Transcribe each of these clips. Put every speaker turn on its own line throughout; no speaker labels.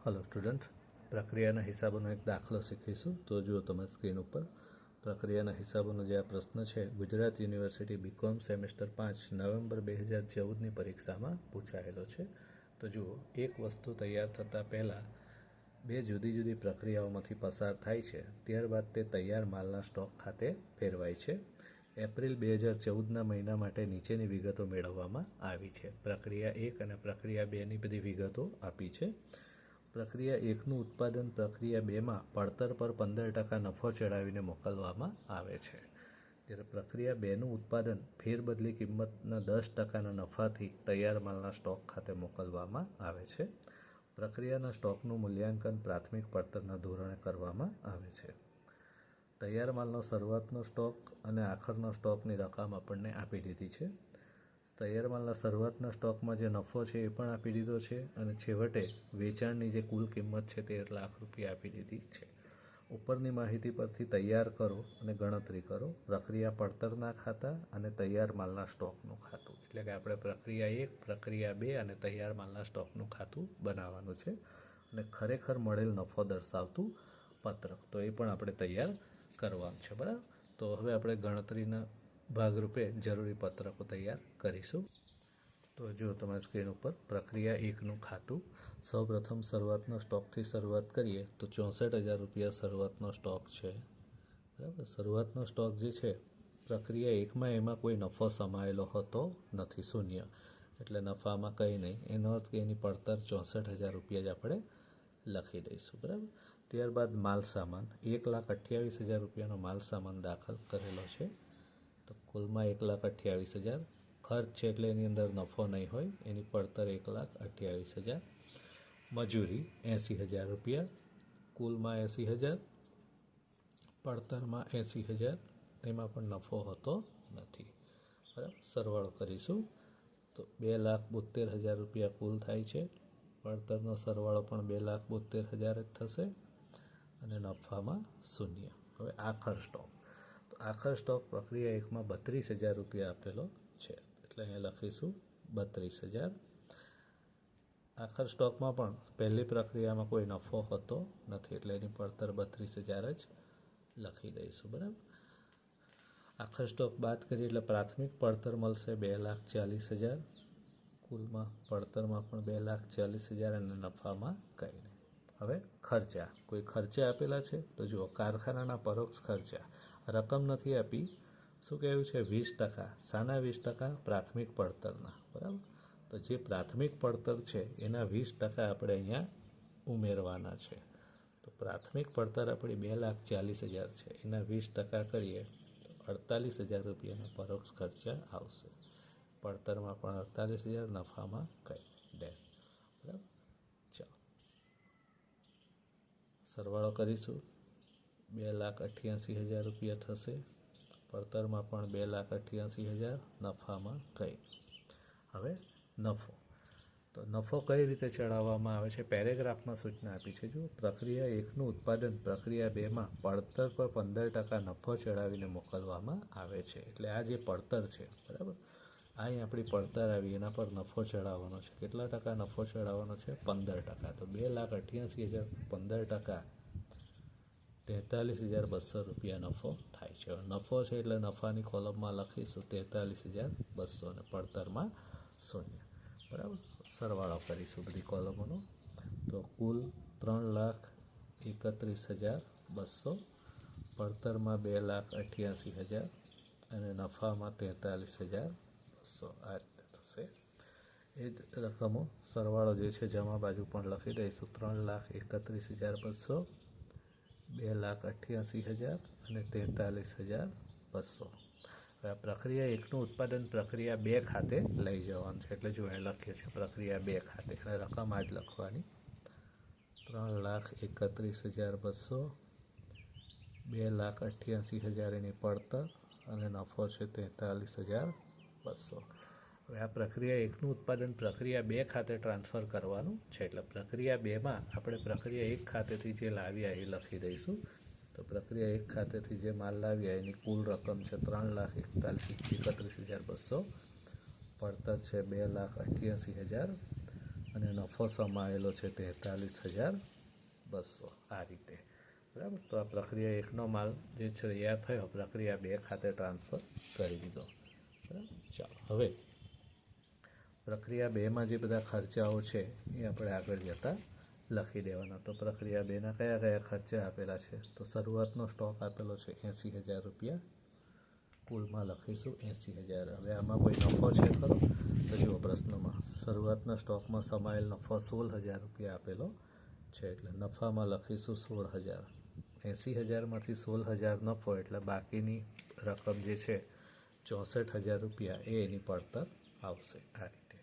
Hello student, प्रक्रियाના હિસાબોનો એક દાખલો શીખીશું। તો જુઓ તમારી સ્ક્રીન ઉપર પ્રક્રિયાના હિસાબોનો જે આ પ્રશ્ન છે Gujarat university BCom semester 5 November 2014ની પરીક્ષામાં પૂછાયેલો છે। તો જુઓ, એક વસ્તુ તૈયાર થતાં પહેલાં બે જુદી જુદી પ્રક્રિયાઓમાંથી પસાર થાય છે, ત્યારબાદ તે તૈયાર માલના સ્ટોક ખાતે ફેરવાય છે। એપ્રિલ 2014ના મહિના માટે નીચેની વિગતો મેળવવામાં આવી છે। પ્રક્રિયા 1 અને પ્રક્રિયા 2ની બધી વિગતો આપી છે। પ્રક્રિયા 1નું ઉત્પાદન પ્રક્રિયા 2માં પડતર પર 15% નફો ચડાવીને મોકલવામાં આવે છે, જ્યારે પ્રક્રિયા 2નું ઉત્પાદન ફેરબદલી કિંમતના 10%ના નફાથી તૈયાર માલના સ્ટોક ખાતે મોકલવામાં આવે છે। પ્રક્રિયાના સ્ટોકનું મૂલ્યાંકન પ્રાથમિક પડતરના ધોરણે કરવામાં આવે છે। તૈયાર માલનો શરૂઆતનો સ્ટોક અને આખરનો સ્ટોકની રકમ આપણને આપી દીધી છે। તૈયાર માલના શરૂઆતના સ્ટોકમાં જે નફો છે એ પણ આપી દીધો છે, અને છેવટે વેચાણની જે કુલ કિંમત છે 13 લાખ રૂપિયા આપી દીધી છે। ઉપરની માહિતી પરથી તૈયાર કરો અને ગણતરી કરો પ્રક્રિયા પડતરના ખાતા અને તૈયાર માલના સ્ટોકનું ખાતું, એટલે કે આપણે પ્રક્રિયા 1, પ્રક્રિયા 2 અને તૈયાર માલના સ્ટોકનું ખાતું બનાવવાનું છે, અને ખરેખર મળેલ નફો દર્શાવતું પત્રક તો એ પણ આપણે તૈયાર કરવાનું છે, બરાબર। તો હવે આપણે ગણતરીના ભાગરૂપે જરૂરી પત્રકો તૈયાર કરીશું। તો જો તમારી સ્ક્રીન ઉપર પ્રક્રિયા 1નું ખાતું, સૌપ્રથમ શરૂઆતનો સ્ટોકથી શરૂઆત કરીએ તો 64,000 રૂપિયા શરૂઆતનો સ્ટોક છે, બરાબર। શરૂઆતનો સ્ટોક જે છે પ્રક્રિયા 1માં એમાં કોઈ નફો સમાયેલો હતો નથી, શૂન્ય, એટલે નફામાં કંઈ નહીં, એનો અર્થ કે એની પડતર 64,000 રૂપિયા જ આપણે લખી દઈશું, બરાબર। ત્યારબાદ માલ સામાન 1,28,000 રૂપિયાનો માલ સામાન દાખલ કરેલો છે, તો કુલમાં 1,28,000 ખર્ચ છે એટલે એની અંદર નફો નહીં હોય, એની પડતર 1,28,000। મજૂરી 80,000 રૂપિયા, કુલમાં 80,000, પડતરમાં 80,000, એમાં પણ નફો હોતો નથી, બરાબર। સરવાળો કરીશું તો 2,72,000 રૂપિયા કુલ થાય છે, પડતરનો સરવાળો પણ 2,72,000 જ થશે, અને નફામાં શૂન્ય। હવે આખર સ્ટોક, તો આખર સ્ટોક પ્રક્રિયા 1માં 32,000 રૂપિયા આપેલો છે, એટલે અહીંયા લખીશું 32,000। આખર સ્ટોકમાં પણ પહેલી પ્રક્રિયામાં કોઈ નફો હોતો નથી, એટલે એની પડતર 32,000 જ લખી દઈશું, બરાબર। આખર સ્ટોક બાદ કરીએ એટલે પ્રાથમિક પડતર મળશે 2,40,000, કુલમાં પડતરમાં પણ 2,40,000 અને નફામાં કંઈ નહીં। હવે ખર્ચા, કોઈ ખર્ચા આપેલા છે તો જુઓ, કારખાનાના પરોક્ષ ખર્ચા રકમ નથી આપી, શું કહ્યું છે 20%, શાના 20%? પ્રાથમિક પડતરના, બરાબર। તો જે પ્રાથમિક પડતર છે એના 20% આપણે અહીંયા ઉમેરવાના છે, તો પ્રાથમિક પડતર આપણી 2,40,000 છે, એના 20% કરીએ તો 48,000 રૂપિયાના પરોક્ષ ખર્ચા આવશે, પડતરમાં પણ 48,000, નફામાં કંઈ ડેશ, બરાબર। ચાલો સરવાળો કરીશું, 2,88,000 રૂપિયા થશે, પડતરમાં પણ 2,88,000, નફામાં કંઈ। હવે નફો, તો નફો કઈ રીતે ચડાવવામાં આવે છે પેરેગ્રાફમાં સૂચના આપી છે। જો પ્રક્રિયા 1નું ઉત્પાદન પ્રક્રિયા 2માં પડતર પર 15% નફો ચડાવીને મોકલવામાં આવે છે, એટલે આ જે પડતર છે, બરાબર, અહીં આપણી પડતર આવી, એના પર નફો ચડાવવાનો છે, કેટલા ટકા નફો ચડાવવાનો છે? 15%, તો 2,88,000 15%, 43,200 રૂપિયા નફો થાય છે। નફો છે એટલે નફાની કોલમમાં લખીશું 43,200 અને પડતરમાં શૂન્ય, બરાબર। સરવાળો કરીશું બધી કોલમોનો, તો કુલ 3,31,200, પડતરમાં 2,88,000 અને નફામાં 43,200, આ રીતે થશે। એ જ રકમો સરવાળો જે છે જમા બાજુ પણ લખી દઈશું, 3,31,200, 2,88,000 અને 43,200। હવે આ પ્રક્રિયા 1નું ઉત્પાદન પ્રક્રિયા 2 ખાતે લઈ જવાનું છે, એટલે જો અહીં લખીએ છીએ પ્રક્રિયા 2 ખાતે, અને રકમ આ જ લખવાની, 3,31,200, 2,88,000 એની પડતર, અને નફો છે 43,200। હવે આ પ્રક્રિયા 1નું ઉત્પાદન પ્રક્રિયા 2 ખાતે ટ્રાન્સફર કરવાનું છે, એટલે પ્રક્રિયા 2માં આપણે પ્રક્રિયા 1 ખાતેથી જે લાવ્યા એ લખી દઈશું, તો પ્રક્રિયા 1 ખાતેથી જે માલ લાવ્યા એની કુલ રકમ છે 3,31,200, પડતર છે 2,88,000, અને નફો સમાયેલો છે 43,200 આ રીતે, બરાબર. તો આ પ્રક્રિયા 1નો માલ જે છે તૈયાર થયો, પ્રક્રિયા 2 ખાતે ટ્રાન્સફર કરી દીધો, બરાબર. ચાલો હવે પ્રક્રિયા 2માં જે બધા ખર્ચાઓ છે એ આપણે આગળ જતાં લખી દેવાના. તો પ્રક્રિયા 2ના કયા કયા ખર્ચા આપેલા છે? તો શરૂઆતનો સ્ટોક આપેલો છે 80,000 રૂપિયા, કુલમાં લખીશું 80,000. હવે આમાં કોઈ નફો છે ખરો? તો જુઓ પ્રશ્નમાં શરૂઆતના સ્ટોકમાં સમાયેલ નફો 16,000 રૂપિયા આપેલો છે, એટલે નફામાં લખીશું 16,000. 80,000માંથી 16,000 નફો એટલે બાકીની રકમ જે છે 64,000 રૂપિયા એ એની પડતર આવશે આ રીતે.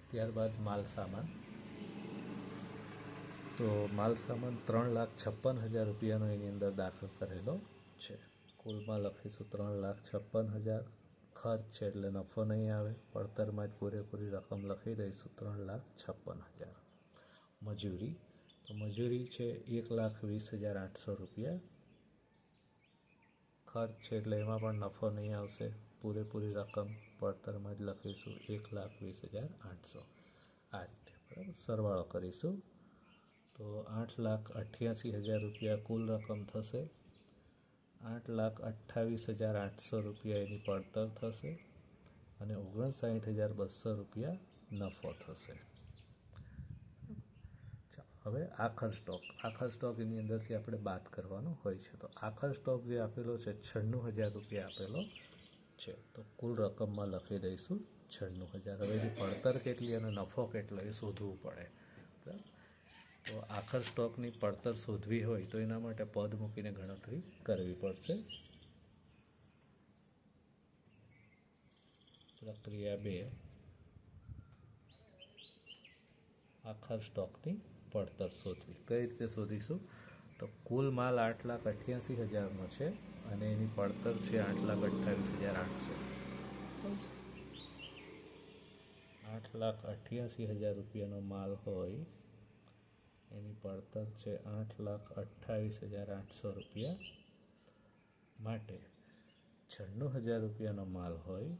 ત્યારબાદ માલ સામાન. તો માલ સામાન 3,56,000 રૂપિયાનો એની અંદર દાખલ કરેલો છે. કુલમાં લખીશું 3,56,000. ખર્ચ છે એટલે નફો નહીં આવે, પડતરમાં જ પૂરેપૂરી રકમ લખી દઈશું 3,56,000. મજૂરી, તો મજૂરી છે 1,20,800 રૂપિયા. ખર્ચ છે એટલે એમાં પણ નફો નહીં આવશે, પૂરેપૂરી રકમ પડતરમાં જ લખીશું 1,20,800 આ રીતે, બરાબર. સરવાળો કરીશું તો 8,88,000 રૂપિયા કુલ રકમ થશે. 8,28,800 રૂપિયા એની પડતર થશે અને 59,200 રૂપિયા નફો થશે. હવે આખર સ્ટોક એની અંદરથી આપણે બાદ કરવાનો હોય છે. તો આખર સ્ટોક જે આપેલો છે 96,000 રૂપિયા આપેલો છે, તો કુલ રકમમાં લખી દઈશું 96,000. હવે એની પડતર કેટલી અને નફો કેટલો એ શોધવું પડે, બરાબર. તો આખર સ્ટોકની પડતર શોધવી હોય તો એના માટે પદ મૂકીને ગણતરી કરવી પડશે. પ્રક્રિયા 2 આખર સ્ટોકની પડતર શોધવી. કઈ રીતે શોધીશું? તો કુલ માલ 8,88,000નો છે અને એની પડતર છે 8,28,800. 8,88,000 રૂપિયાનો માલ હોય, એની પડતર છે 8,28,800 રૂપિયા. માટે 96,000 રૂપિયાનો માલ હોય,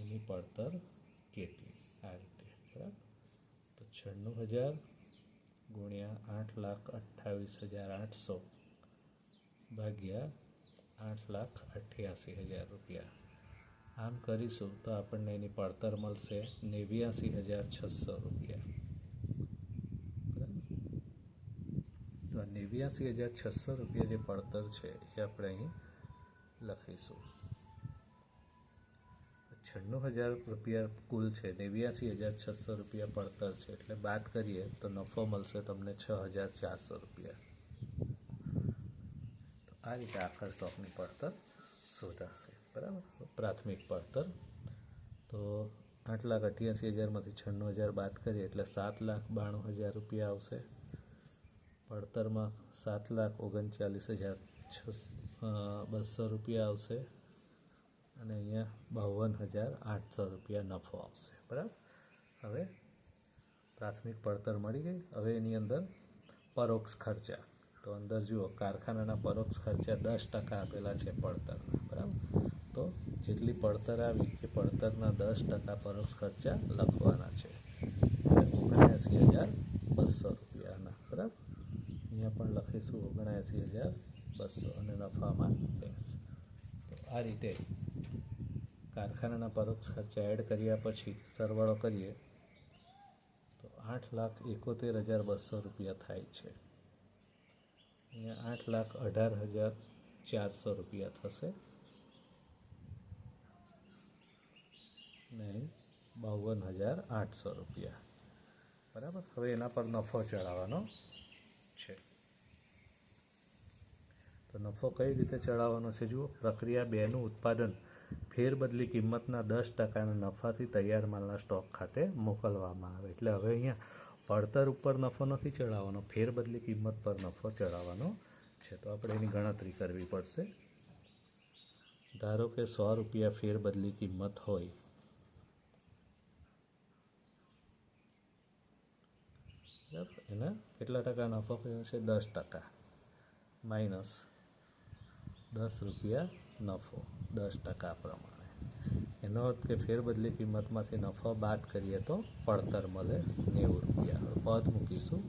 એની પડતર કેટલી આ રીતે, બરાબર. તો 96,000 ગુણ્યા 8,28,800 ભાગ્યા 8,88,000 રૂપિયા. આમ કરીશું તો આપણને એની પડતર મળશે 89,600 રૂપિયા, બરાબર. તો 89,600 રૂપિયા જે પડતર છે એ આપણે અહીં લખીશું. 96,000 રૂપિયા કુલ છે, 89,600 રૂપિયા પડતર છે, એટલે બાદ કરીએ તો નફો મળશે તમને 6,400 રૂપિયા. તો આ રીતે આખર સ્ટોકની પડતર શોધાશે, બરાબર. પ્રાથમિક પડતર તો 8,88,000માંથી 96,000 બાદ કરીએ એટલે 7,92,000 રૂપિયા આવશે. પડતરમાં 7,39,200 રૂપિયા આવશે અને અહીંયા 52,800 રૂપિયા નફો આવશે, બરાબર. હવે પ્રાથમિક પડતર મળી ગઈ. હવે એની અંદર પરોક્ષ ખર્ચા, તો અંદર જુઓ કારખાનાના પરોક્ષ ખર્ચા 10% આપેલા છે પડતરના, બરાબર. તો જેટલી પડતર આવી એ પડતરના 10% પરોક્ષ ખર્ચા લખવાના છે, 79,200 રૂપિયાના, બરાબર. અહીંયા પણ લખીશું 79,200 અને નફામાં 80. તો આ રીતે કારખાનાના પરોક્ષ ખર્ચા એડ કર્યા પછી સરવાળો કરીએ તો 8,71,200 રૂપિયા થાય છે. અહીંયા 8,18,400 રૂપિયા થશે ને 52,800 રૂપિયા, બરાબર. હવે એના પર નફો ચડાવવાનો છે. તો નફો કઈ રીતે ચડાવવાનો છે જુઓ. પ્રક્રિયા 2નું ઉત્પાદન ફેરબદલી કિંમતના 10%ના નફાથી તૈયાર માલના સ્ટોક ખાતે મોકલવામાં આવે. એટલે હવે અહીંયા પડતર ઉપર નફો નથી ચડાવવાનો, ફેરબદલી કિંમત પર નફો ચડાવવાનો છે. તો આપણે એની ગણતરી કરવી પડશે. ધારો કે 100 રૂપિયા ફેરબદલી કિંમત હોય, બરાબર. એના કેટલા ટકા નફો કયો છે? 10%. માઇનસ 10 રૂપિયા નફો 10% પ્રમાણે. એનો અર્થ કે ફેરબદલી કિંમતમાંથી નફો બાદ કરીએ તો પડતર મળે 90 રૂપિયા. પદ મૂકીશું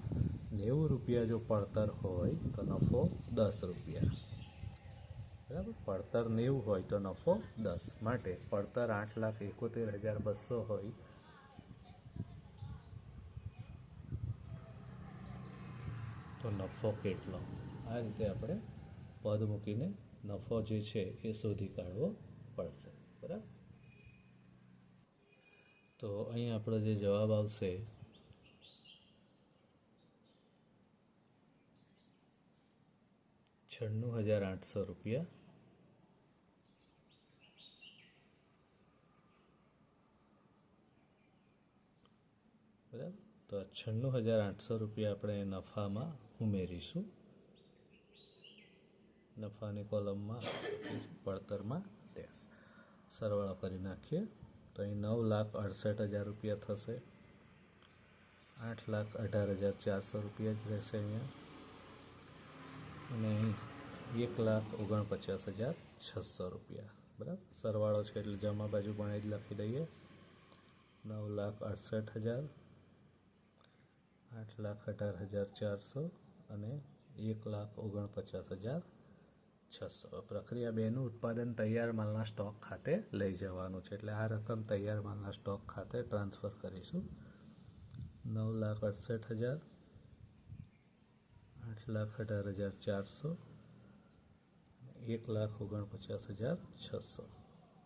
90 રૂપિયા જો પડતર હોય તો નફો 10 રૂપિયા. બરાબર, પડતર 90 હોય તો નફો 10. માટે પડતર 8,71,200 હોય તો નફો કેટલો? આ રીતે આપણે પદ મૂકીને નફો જે છે એ શોધી કાઢવો પડશે. બરાબર, તો અહીં આપણો જે જવાબ આવશે 96,800 રૂપિયા. બરાબર, તો 96,800 રૂપિયા આપણે નફામાં ઉમેરીશું. નફાની કોલમમાં પડતરમાં ટેક્સ સરવાળો કરી નાખીએ તો અહીં 9,68,000 રૂપિયા થશે. 8,18,400 રૂપિયા જ રહેશે અહીંયા. અને અહીં 1,49,600 રૂપિયા. બરાબર, સરવાળો છે એટલે જમા બાજુ પણ એ જ લખી દઈએ. 9,68,000, 8,18,400 અને 1,49,600. પ્રક્રિયા 2નું ઉત્પાદન તૈયાર માલના સ્ટોક ખાતે લઈ જવાનું છે એટલે આ રકમ તૈયાર માલના સ્ટોક ખાતે ટ્રાન્સફર કરીશું. 9,68,000, 8,18,400, 1,49,600.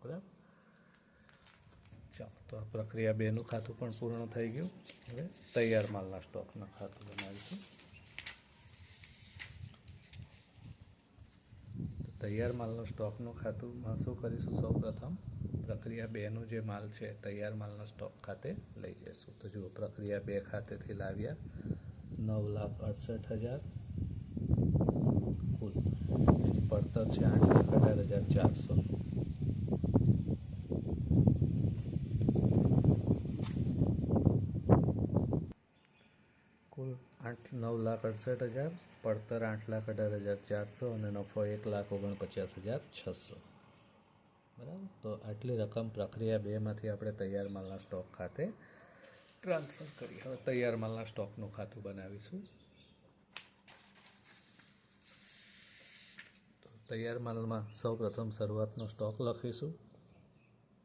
બરાબર, ચાલો તો આ પ્રક્રિયા 2નું ખાતું પણ પૂર્ણ થઈ ગયું. હવે તૈયાર માલના સ્ટોકનું ખાતું બનાવીશું. તૈયાર માલનો સ્ટોકનું ખાતુંમાં શું કરીશું? સૌ પ્રથમ પ્રક્રિયા 2નું જે માલ છે તૈયાર માલના સ્ટોક ખાતે લઈ જઈશું. તો જુઓ, પ્રક્રિયા 2 ખાતેથી લાવ્યા 9,68,000 કુલ. એની પડતર છે 8,18,400. કુલ 9,68,000, પડતર 8,18,400 અને નફો 1,49,600. બરાબર, તો આટલી રકમ પ્રક્રિયા 2માંથી આપણે તૈયાર માલના સ્ટોક ખાતે ટ્રાન્સફર કરી. હવે તૈયાર માલના સ્ટોકનું ખાતું બનાવીશું. તો તૈયાર માલમાં સૌ પ્રથમ શરૂઆતનો સ્ટોક લખીશું.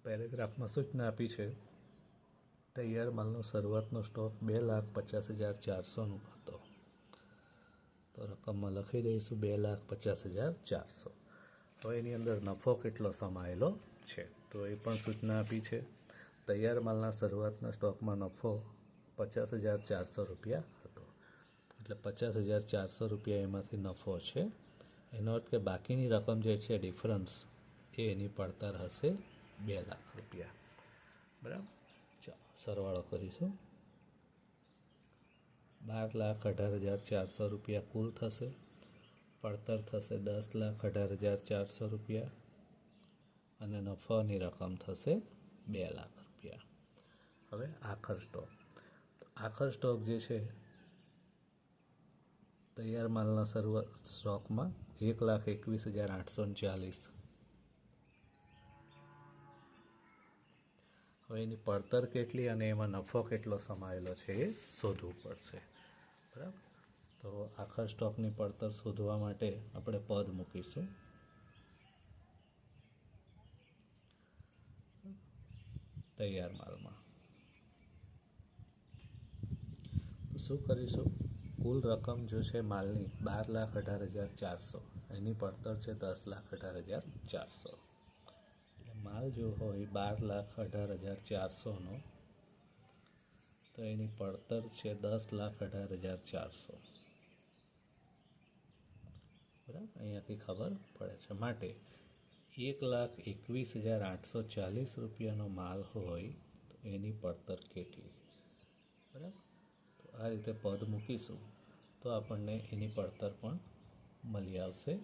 પેરેગ્રાફમાં સૂચના આપી છે તૈયાર માલનો શરૂઆતનો સ્ટોક 2,50,400 હતો. તો રકમમાં લખી દઈશું 2,50,400. હવે એની અંદર નફો કેટલો સમાયેલો છે તો એ પણ સૂચના આપી છે. તૈયાર માલના શરૂઆતના સ્ટોકમાં નફો 50,400 રૂપિયા હતો. એટલે 50,400 રૂપિયા એમાંથી નફો છે. એનો અર્થ કે બાકીની રકમ જે છે ડિફરન્સ એ એની પડતર હશે 2 લાખ રૂપિયા. બરાબર, ચાલો સરવાળો કરીશું. 12,18,400 રૂપિયા કુલ થશે. પડતર થશે 10,18,400 રૂપિયા અને નફાની રકમ થશે 2 લાખ રૂપિયા. હવે આખર સ્ટોક. આખર સ્ટોક જે છે તૈયાર માલના સ્ટોકમાં 1,21,840. હવે એની પડતર કેટલી અને એમાં નફો કેટલો સમાયેલો છે એ શોધવું પડશે. બરાબર, તો આખર સ્ટોકની પડતર શોધવા માટે આપણે પદ મૂકીશું. તૈયાર માલમાં તો શું કરીશું? કુલ રકમ જો છે માલની 12,18,400, એની પડતર છે 10,18,400. માલ જો હોય 12,18,400નો તો એની પડતર છે 10,18,400. બરાબર, અહીંયાથી ખબર પડે છે. માટે 1,21,840 રૂપિયાનો માલ હોય તો એની પડતર કેટલી? બરાબર, તો આ રીતે પદ મૂકીશું તો આપણને એની પડતર પણ મળી આવશે.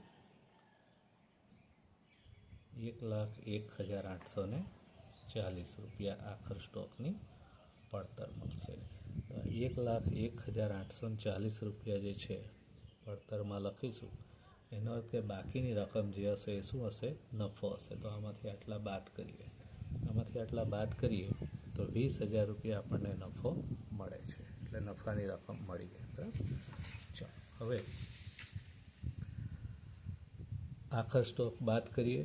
1,01,840 રૂપિયા આખર સ્ટોકની પડતર મળશે. તો 1,01,840 રૂપિયા જે છે પડતરમાં લખીશું. એનો અર્થ કે બાકીની રકમ જે હશે એ શું હશે? નફો હશે. તો આમાંથી આટલા બાદ કરીએ. આમાંથી આટલા બાદ કરીએ તો 20,000 રૂપિયા આપણને નફો મળે છે, એટલે નફાની રકમ મળી ગઈ, બરાબર. ચાલો હવે આખર સ્ટોક બાદ કરીએ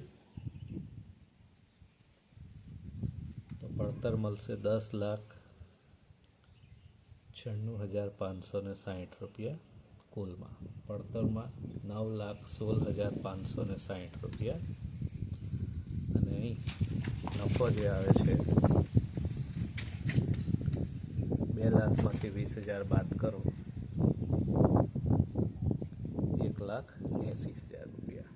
તો પડતર મળશે 10,96,560 રૂપિયા કુલમાં. પડતરમાં 9,16,560 રૂપિયા, અને અહીં નફો જે આવે છે 2 લાખમાંથી 20,000 બાદ કરો 1,80,000 રૂપિયા.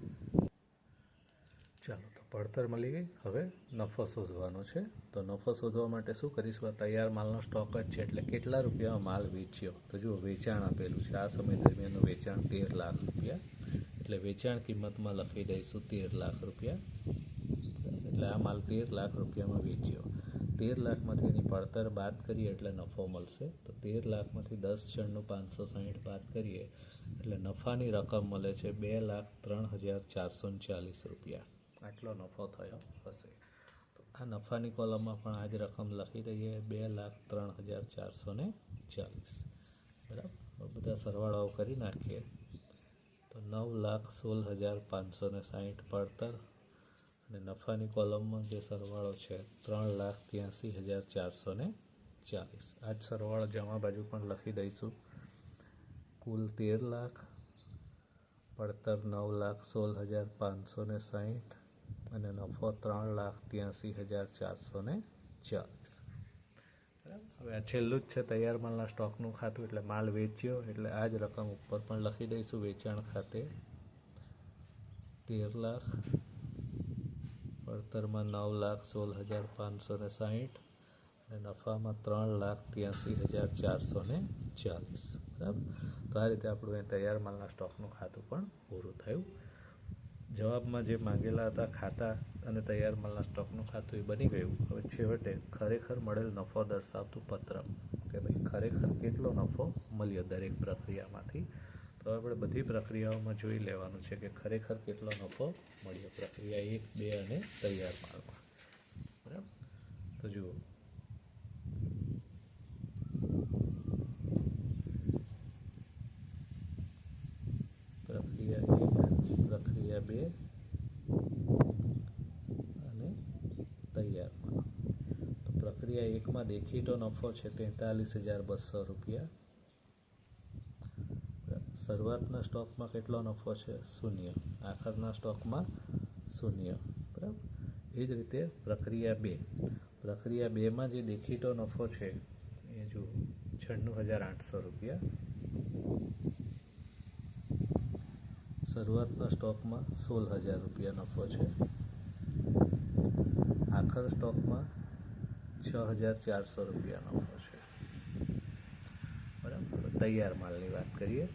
ચાલો, તો પડતર મળી ગઈ. હવે નફો શોધવાનો છે. તો નફો શોધવા માટે શું કરીશું? આ તૈયાર માલનો સ્ટોક જ છે, એટલે કેટલા રૂપિયામાં માલ વેચ્યો? તો જુઓ, વેચાણ આપેલું છે. આ સમય દરમિયાનનું વેચાણ 13 લાખ રૂપિયા, એટલે વેચાણ કિંમતમાં લખી દઈશું 13 લાખ રૂપિયા. એટલે આ માલ 13 લાખ રૂપિયામાં વેચ્યો. 13 લાખમાંથી એની પડતર બાદ કરીએ એટલે નફો મળશે. તો 13 લાખમાંથી 10,96,560 બાદ કરીએ એટલે નફાની રકમ મળે છે 2,03,440 રૂપિયા. આટલો નફો થયો હશે. તો આ નફાની કોલમમાં પણ આ જ રકમ લખી દઈએ, 2,03,440. બરાબર. બધા સરવાળાઓ કરી નાખીએ તો 9,16,560 પડતર, અને નફાની કોલમમાં જે સરવાળો છે 3,83,440. આ જ સરવાળો જમા બાજુ પણ લખી દઈશું. કુલ 13 લાખ, પડતર 9,16,560 અને નફો 3,83,440. બરાબર. હવે આ છેલ્લું જ છે તૈયાર માલના સ્ટોકનું ખાતું, એટલે માલ વેચ્યો એટલે આ જ રકમ ઉપર પણ લખી દઈશું. વેચાણ ખાતે 13 લાખ, પડતરમાં 9,16,560 અને નફામાં 3,83,440. બરાબર. તો આ રીતે આપણું એ તૈયાર માલના સ્ટોકનું ખાતું પણ પૂરું થયું. જવાબમાં જે માંગેલા હતા ખાતા અને તૈયાર માલના સ્ટોકનું ખાતું એ બની ગયું. હવે છેવટે ખરેખર મળેલ નફો દર્શાવતું પત્રક, કે ભાઈ ખરેખર કેટલો નફો મળ્યો દરેક પ્રક્રિયામાંથી. તો આપણે બધી પ્રક્રિયાઓમાં જોઈ લેવાનું છે કે ખરેખર કેટલો નફો મળ્યો પ્રક્રિયા 1, 2 અને તૈયાર માલમાં. બરાબર. તો જુઓ, પ્રક્રિયા 1, પ્રક્રિયા 2 અને તૈયાર માલ. તો પ્રક્રિયા 1માં દેખીતો નફો છે 43,200 રૂપિયા. શરૂઆતના સ્ટોકમાં કેટલો નફો છે? 0. આખરના સ્ટોકમાં 0. બરાબર. એ જ રીતે પ્રક્રિયા 2, પ્રક્રિયા 2માં જે દેખીતો નફો છે એ જુઓ 96,800 રૂપિયા. શરૂઆતના સ્ટોકમાં 16,000 રૂપિયા નફો છે. આખર સ્ટોકમાં 6,400 રૂપિયા નફો છે. બરાબર. તૈયાર માલની વાત કરીએ.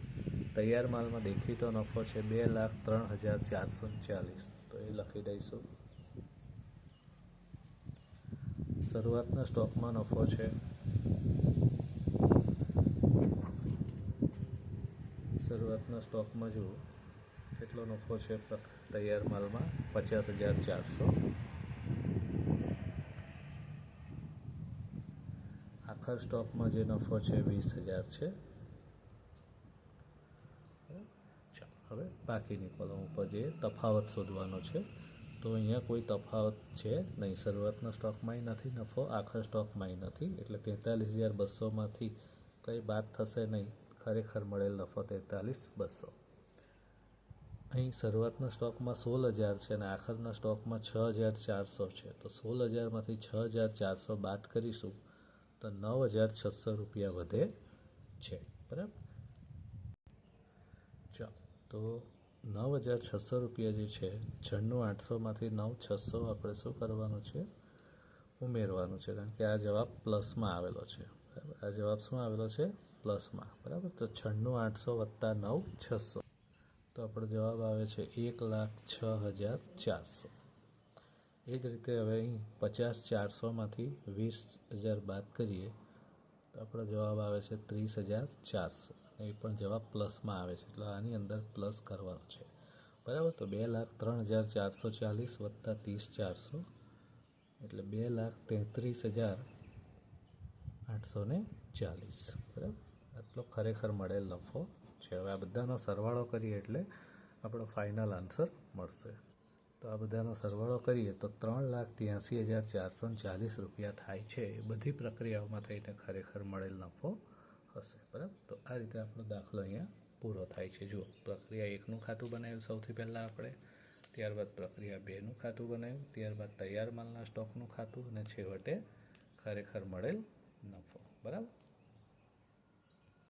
તૈયાર માલમાં દેખીતો નફો છે 2,03,440. તો એ લખી દઈશું. શરૂઆતના સ્ટોકમાં નફો છે શરૂઆતના સ્ટોકમાં જુઓ કેટલો નફો છે તૈયાર માલમાં 50,400. આખર સ્ટોકમાં જે નફો છે 20,000 છે. હવે બાકીની કોલમ ઉપર જે તફાવત શોધવાનો છે, તો અહીંયા કોઈ તફાવત છે નહીં. શરૂઆતના સ્ટોકમાંય નથી નફો, આખર સ્ટોકમાંય નથી, એટલે 43,200માંથી કંઈ બાદ થશે નહીં. ખરેખર મળેલ નફો 43,200. અહીં શરૂઆતના સ્ટોકમાં 16,000 છે અને આખરના સ્ટોકમાં 6,400 છે. તો 16,000માંથી 6,400 બાદ કરીશું તો 9,600 રૂપિયા વધે છે. બરાબર. ચાલો, તો 9,600 રૂપિયા જે છે 96,800માંથી 9,600 આપણે શું કરવાનું છે? ઉમેરવાનું છે, કારણ કે આ જવાબ પ્લસમાં આવેલો છે. બરાબર. આ જવાબ શું આવેલો છે? પ્લસમાં. બરાબર. તો 96,800 વત્તા 9,600, તો આપણો જવાબ આવે છે 1,06,400. એ જ રીતે હવે અહીં 50,400માંથી 20,000 બાદ કરીએ તો આપણો જવાબ આવે છે 30,400. એ પણ જવાબ પ્લસમાં આવે છે, એટલે આની અંદર પ્લસ કરવાનું છે. બરાબર. તો 2,03,440 વત્તા 30,400 એટલે 2,33,840, બરાબર. આટલો ખરેખર મળેલ નફો છે. હવે આ બધાનો સરવાળો કરીએ એટલે આપણો ફાઇનલ આન્સર મળશે. તો આ બધાનો સરવાળો કરીએ તો 3,83,440 રૂપિયા થાય છે. એ બધી પ્રક્રિયાઓમાં થઈને ખરેખર મળેલ નફો હશે, બરાબર. તો આ રીતે આપણો દાખલો અહીંયા પૂરો થાય છે. જુઓ, પ્રક્રિયા 1નું ખાતું બનાવ્યું સૌથી પહેલાં આપણે, ત્યારબાદ પ્રક્રિયા 2નું ખાતું બનાવ્યું, ત્યારબાદ તૈયાર માલના સ્ટોકનું ખાતું, અને છેવટે ખરેખર મળેલ નફો, બરાબર.